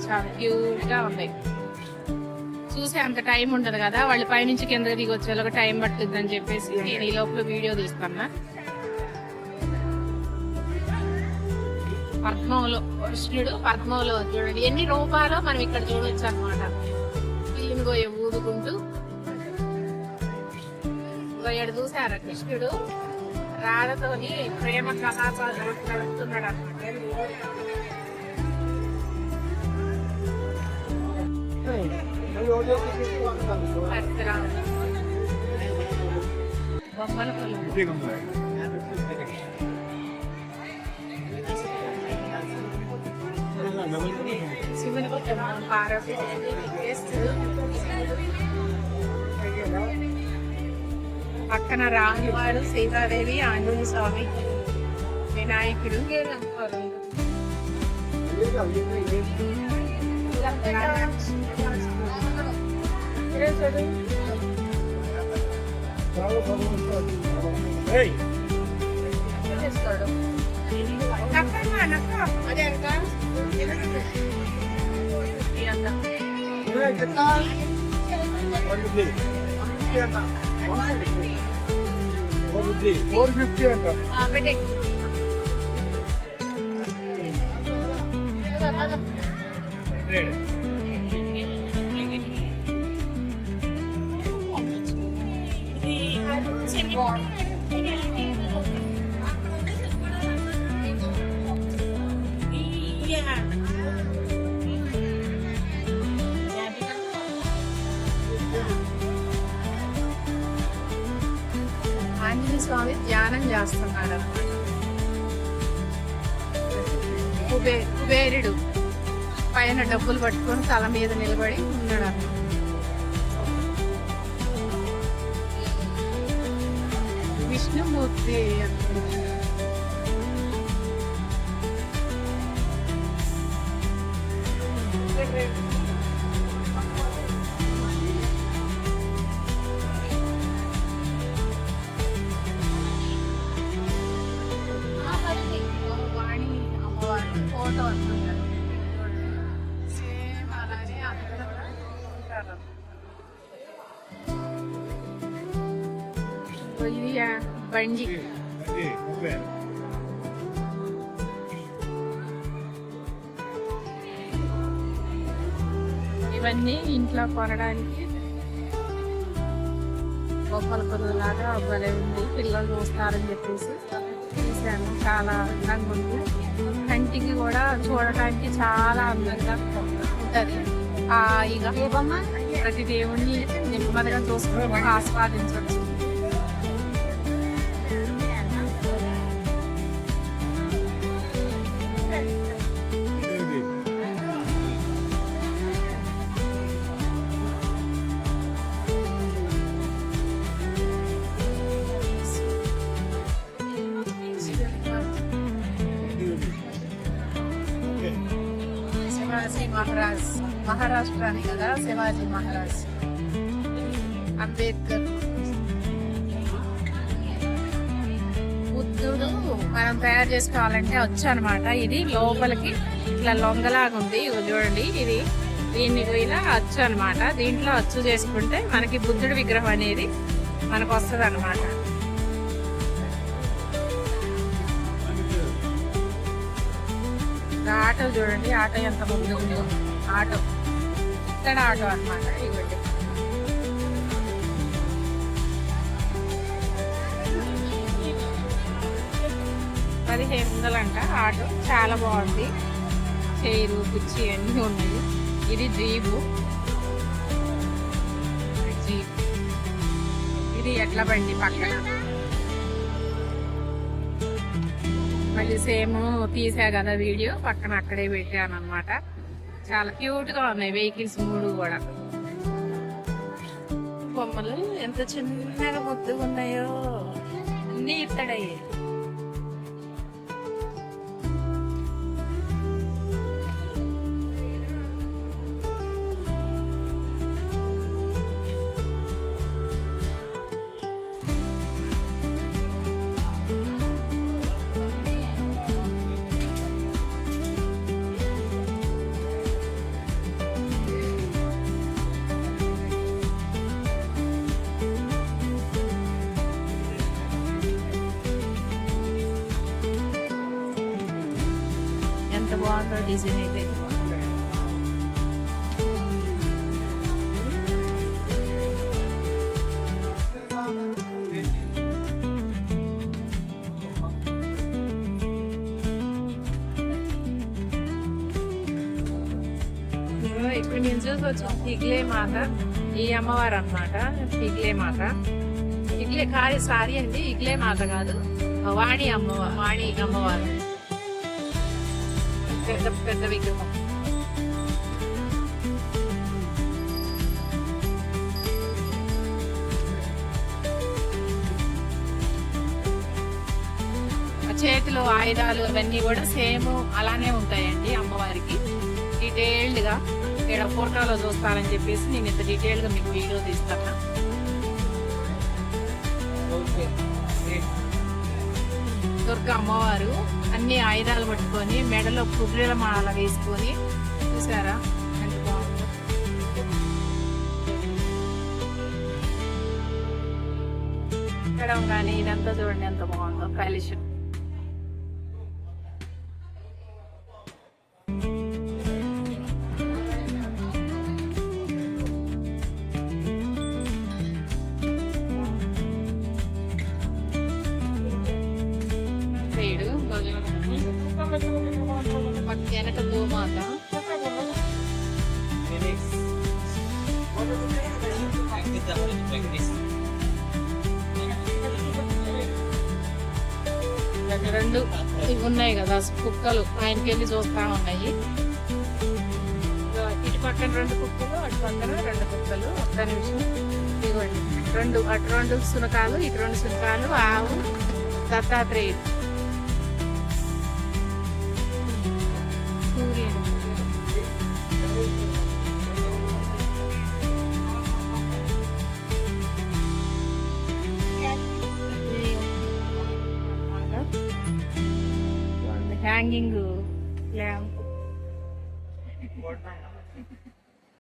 చాలా క్యూట్ గా ఉన్నాయి. చూసే అంత టైం ఉండదు కదా, వాళ్ళు పైనుంచి కిందకి దిగి వచ్చేలాగా టైం పడుతుంది అని చెప్పేసి నేను ఈ లోపల వీడియో తీస్తున్నా. పద్మంలో కృష్ణుడు పద్మంలో చూడండి ఎన్ని రూపాలో మనం ఇక్కడ చూడొచ్చు అనమాట. ఇల్లుగోయ ఊదుకుంటూ గోయడు చూసారా, కృష్ణుడు రాధతోని ప్రేమ కళాశాల నడుపుతున్నాడు అనమాట. బొమ్మల శివుని పార్వతి పక్కన రామువారు, సీతాదేవి, ఆంజనేయ స్వామి, వినాయకుడు. ఆంజనేయ స్వామి ధ్యానం చేస్తున్నాడు అన్నమాట. కుబేరుడు పైన డబ్బులు పట్టుకొని తల మీద నిలబడి ఉన్నాడు అన్నమాట. విష్ణుమూర్తి వాణి అమ్మవారి ఫోటో వస్తుంది. సేమ్ అలానే అందరూ ఉంటారు. బండి ఇవన్నీ ఇంట్లో కొనడానికి గొప్పల పొరుగులాగా భలే ఉంది. పిల్లలు చూస్తారని చెప్పేసి చూశాను. చాలా అందంగా ఉంది. కంటికి కూడా చూడటానికి చాలా అందంగా ఉంటుంది. ఇక ప్రతి దేవుణ్ణి నెమ్మదిగా చూసుకుని ఆస్వాదించవచ్చు. శివాజీ మహారాజ్, మహారాష్ట్ర అని కదా, శివాజీ మహారాజ్. అంబేద్కర్, బుద్ధుడు మనం తయారు చేసుకోవాలంటే వచ్చు అనమాట. ఇది లోపలికి ఇట్లా లొంగలాగా ఉంది చూడండి. ఇది దీన్ని ఇలా అచ్చు అనమాట. దీంట్లో అచ్చు చేసుకుంటే మనకి బుద్ధుడి విగ్రహం అనేది మనకు వస్తుంది అనమాట. ఆటో చూడండి, ఆటో ఎంత ముందు ఉందో. ఆటో ఇక్కడ ఆటో అనమాట. ఇవ్వండి, $1500 ఆటో. చాలా బాగుంది. చైరు, కుర్చీ అన్నీ ఉన్నాయి. ఇది జీపు. ఇది ఎట్ల బండి పక్కన మళ్ళీ సేమ్ తీసా కదా వీడియో, పక్కన అక్కడే పెట్టాను అనమాట. చాలా క్యూట్ గా ఉన్నాయి వెహికల్స్ 3 కూడా. బొమ్మలు ఎంత చిన్నగా ముద్దుగా ఉన్నాయో, అన్ని ఇత్తడయ్యే. బాగుందో డిజైన్ అయితే. ఇప్పుడు నేను చూసొచ్చు పిగ్లే మాత. ఈ అమ్మవారు అన్నమాట పిగ్లే మాత. పిగ్లే కాదు, సారీ అండి, ఇగ్లే మాత కాదు, వాణి అమ్మవారు. పెద్ద పెద్ద విగ్రహం. చేతిలో ఆయుధాలు అవన్నీ కూడా సేమ్ అలానే ఉంటాయండి అమ్మవారికి. డీటెయిల్డ్ గా ఇక్కడ ఫోటోలో చూస్తానని చెప్పేసి నేను ఇంత డీటెయిల్ గా మీకు వీడియో తీస్తాను. దుర్గ అమ్మవారు అన్ని ఆయుధాలు పట్టుకొని మెడలో పువ్వుల మాల వేసుకొని, చూసారా ఎంత బాగుందో. ఇక్కడ కానీ ఇదంతా చూడండి ఎంత బాగుందో కాలుష్యం. వెనక గోమాత. రెండు ఇవి ఉన్నాయి కదా కుక్కలు, ఆయనకి వెళ్ళి చూస్తా ఉన్నాయి. ఇటు పక్కన 2 కుక్కలు, అటు పక్కన 2 కుక్కలు. ఒక్క నిమిషం. ఇవ్వండి, అటు 2 శునకాలు, ఇటు 2 శునకాలు, ఆవు, దత్తాత్రేయుడు, సూర్యుడు. Hanging lamp.